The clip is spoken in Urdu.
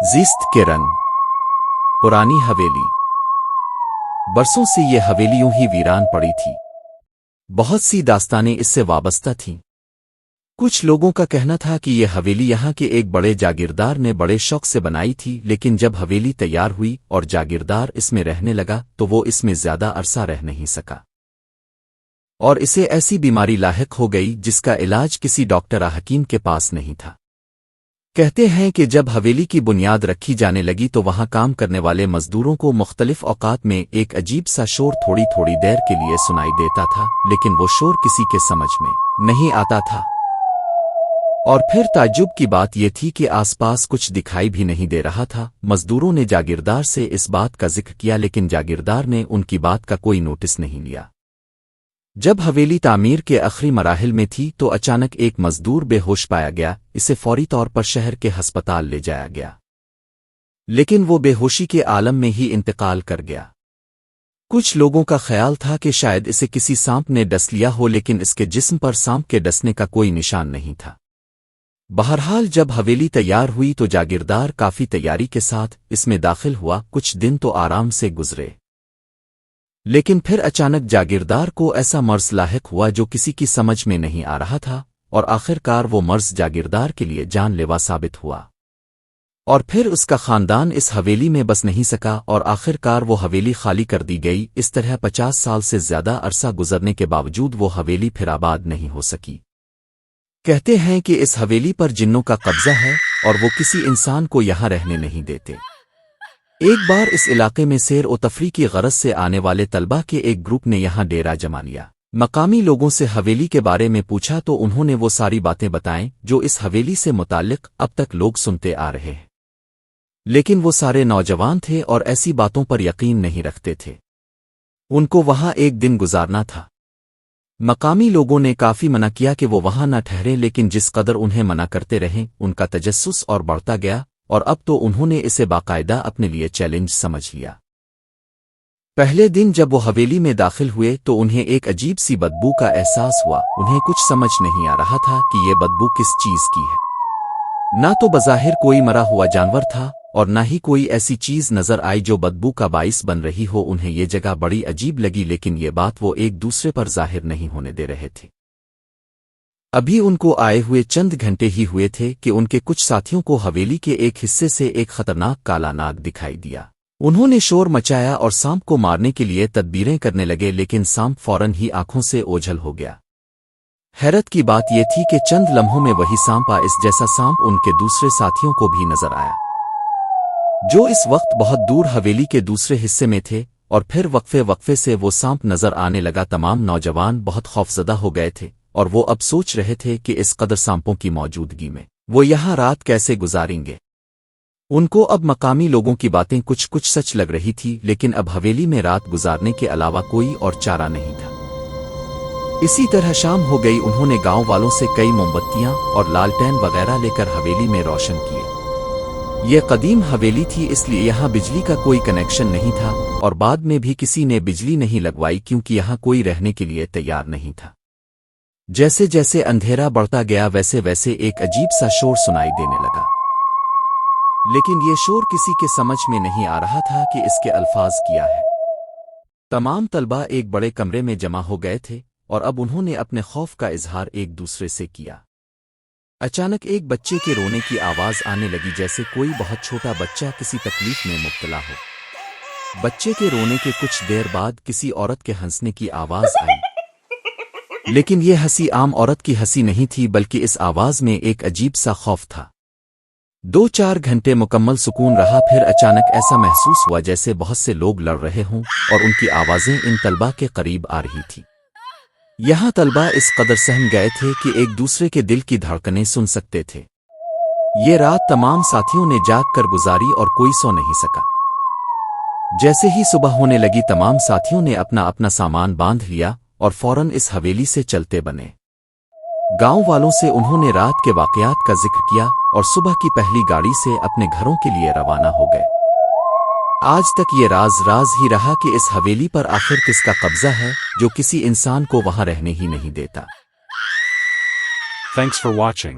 زیست کے رن پرانی حویلی برسوں سے یہ حویلی یوں ہی ویران پڑی تھی۔ بہت سی داستانیں اس سے وابستہ تھیں۔ کچھ لوگوں کا کہنا تھا کہ یہ حویلی یہاں کے ایک بڑے جاگیردار نے بڑے شوق سے بنائی تھی، لیکن جب حویلی تیار ہوئی اور جاگیردار اس میں رہنے لگا تو وہ اس میں زیادہ عرصہ رہ نہیں سکا اور اسے ایسی بیماری لاحق ہو گئی جس کا علاج کسی ڈاکٹر حکیم کے پاس نہیں تھا۔ کہتے ہیں کہ جب حویلی کی بنیاد رکھی جانے لگی تو وہاں کام کرنے والے مزدوروں کو مختلف اوقات میں ایک عجیب سا شور تھوڑی تھوڑی دیر کے لیے سنائی دیتا تھا، لیکن وہ شور کسی کے سمجھ میں نہیں آتا تھا۔ اور پھر تعجب کی بات یہ تھی کہ آس پاس کچھ دکھائی بھی نہیں دے رہا تھا۔ مزدوروں نے جاگیردار سے اس بات کا ذکر کیا، لیکن جاگیردار نے ان کی بات کا کوئی نوٹس نہیں لیا۔ جب حویلی تعمیر کے آخری مراحل میں تھی تو اچانک ایک مزدور بے ہوش پایا گیا۔ اسے فوری طور پر شہر کے ہسپتال لے جایا گیا، لیکن وہ بے ہوشی کے عالم میں ہی انتقال کر گیا۔ کچھ لوگوں کا خیال تھا کہ شاید اسے کسی سانپ نے ڈس لیا ہو، لیکن اس کے جسم پر سانپ کے ڈسنے کا کوئی نشان نہیں تھا۔ بہرحال جب حویلی تیار ہوئی تو جاگیردار کافی تیاری کے ساتھ اس میں داخل ہوا۔ کچھ دن تو آرام سے گزرے، لیکن پھر اچانک جاگیردار کو ایسا مرض لاحق ہوا جو کسی کی سمجھ میں نہیں آ رہا تھا، اور آخر کار وہ مرض جاگیردار کے لیے جان لیوا ثابت ہوا۔ اور پھر اس کا خاندان اس حویلی میں بس نہیں سکا اور آخر کار وہ حویلی خالی کر دی گئی۔ اس طرح 50 سال سے زیادہ عرصہ گزرنے کے باوجود وہ حویلی پھر آباد نہیں ہو سکی۔ کہتے ہیں کہ اس حویلی پر جنوں کا قبضہ ہے اور وہ کسی انسان کو یہاں رہنے نہیں دیتے۔ ایک بار اس علاقے میں سیر و تفریح کی غرض سے آنے والے طلبہ کے ایک گروپ نے یہاں ڈیرا جما لیا۔ مقامی لوگوں سے حویلی کے بارے میں پوچھا تو انہوں نے وہ ساری باتیں بتائیں جو اس حویلی سے متعلق اب تک لوگ سنتے آ رہے ہیں، لیکن وہ سارے نوجوان تھے اور ایسی باتوں پر یقین نہیں رکھتے تھے۔ ان کو وہاں ایک دن گزارنا تھا۔ مقامی لوگوں نے کافی منع کیا کہ وہ وہاں نہ ٹھہریں، لیکن جس قدر انہیں منع کرتے رہیں ان کا تجسس اور بڑھتا گیا، اور اب تو انہوں نے اسے باقاعدہ اپنے لیے چیلنج سمجھ لیا۔ پہلے دن جب وہ حویلی میں داخل ہوئے تو انہیں ایک عجیب سی بدبو کا احساس ہوا۔ انہیں کچھ سمجھ نہیں آ رہا تھا کہ یہ بدبو کس چیز کی ہے۔ نہ تو بظاہر کوئی مرا ہوا جانور تھا اور نہ ہی کوئی ایسی چیز نظر آئی جو بدبو کا باعث بن رہی ہو۔ انہیں یہ جگہ بڑی عجیب لگی، لیکن یہ بات وہ ایک دوسرے پر ظاہر نہیں ہونے دے رہے تھے۔ ابھی ان کو آئے ہوئے چند گھنٹے ہی ہوئے تھے کہ ان کے کچھ ساتھیوں کو حویلی کے ایک حصے سے ایک خطرناک کالا ناگ دکھائی دیا۔ انہوں نے شور مچایا اور سانپ کو مارنے کے لیے تدبیریں کرنے لگے، لیکن سانپ فوراً ہی آنکھوں سے اوجھل ہو گیا۔ حیرت کی بات یہ تھی کہ چند لمحوں میں وہی سانپ اس جیسا سانپ ان کے دوسرے ساتھیوں کو بھی نظر آیا، جو اس وقت بہت دور حویلی کے دوسرے حصے میں تھے، اور پھر وقفے سے وہ سانپ نظر آنے لگا۔ تمام نوجوان بہت خوفزدہ ہو گئے تھے اور وہ اب سوچ رہے تھے کہ اس قدر سانپوں کی موجودگی میں وہ یہاں رات کیسے گزاریں گے۔ ان کو اب مقامی لوگوں کی باتیں کچھ سچ لگ رہی تھی، لیکن اب حویلی میں رات گزارنے کے علاوہ کوئی اور چارہ نہیں تھا۔ اسی طرح شام ہو گئی۔ انہوں نے گاؤں والوں سے کئی موم بتیاں اور لالٹین وغیرہ لے کر حویلی میں روشن کیے۔ یہ قدیم حویلی تھی، اس لیے یہاں بجلی کا کوئی کنیکشن نہیں تھا، اور بعد میں بھی کسی نے بجلی نہیں لگوائی کیونکہ یہاں کوئی رہنے کے لیے تیار نہیں تھا۔ جیسے جیسے اندھیرا بڑھتا گیا ویسے ویسے ایک عجیب سا شور سنائی دینے لگا، لیکن یہ شور کسی کے سمجھ میں نہیں آ رہا تھا کہ اس کے الفاظ کیا ہے۔ تمام طلبہ ایک بڑے کمرے میں جمع ہو گئے تھے اور اب انہوں نے اپنے خوف کا اظہار ایک دوسرے سے کیا۔ اچانک ایک بچے کے رونے کی آواز آنے لگی، جیسے کوئی بہت چھوٹا بچہ کسی تکلیف میں مبتلا ہو۔ بچے کے رونے کے کچھ دیر بعد کسی عورت کے ہنسنے کی آواز آئی، لیکن یہ ہنسی عام عورت کی ہنسی نہیں تھی، بلکہ اس آواز میں ایک عجیب سا خوف تھا۔ 2-4 گھنٹے مکمل سکون رہا، پھر اچانک ایسا محسوس ہوا جیسے بہت سے لوگ لڑ رہے ہوں اور ان کی آوازیں ان طلبہ کے قریب آ رہی تھی۔ یہاں طلبہ اس قدر سہم گئے تھے کہ ایک دوسرے کے دل کی دھڑکنیں سن سکتے تھے۔ یہ رات تمام ساتھیوں نے جاگ کر گزاری اور کوئی سو نہیں سکا۔ جیسے ہی صبح ہونے لگی تمام ساتھیوں نے اپنا اپنا سامان باندھ لیا اور فوراً اس حویلی سے چلتے بنے۔ گاؤں والوں سے انہوں نے رات کے واقعات کا ذکر کیا اور صبح کی پہلی گاڑی سے اپنے گھروں کے لیے روانہ ہو گئے۔ آج تک یہ راز ہی رہا کہ اس حویلی پر آخر کس کا قبضہ ہے جو کسی انسان کو وہاں رہنے ہی نہیں دیتا۔ Thanks for watching.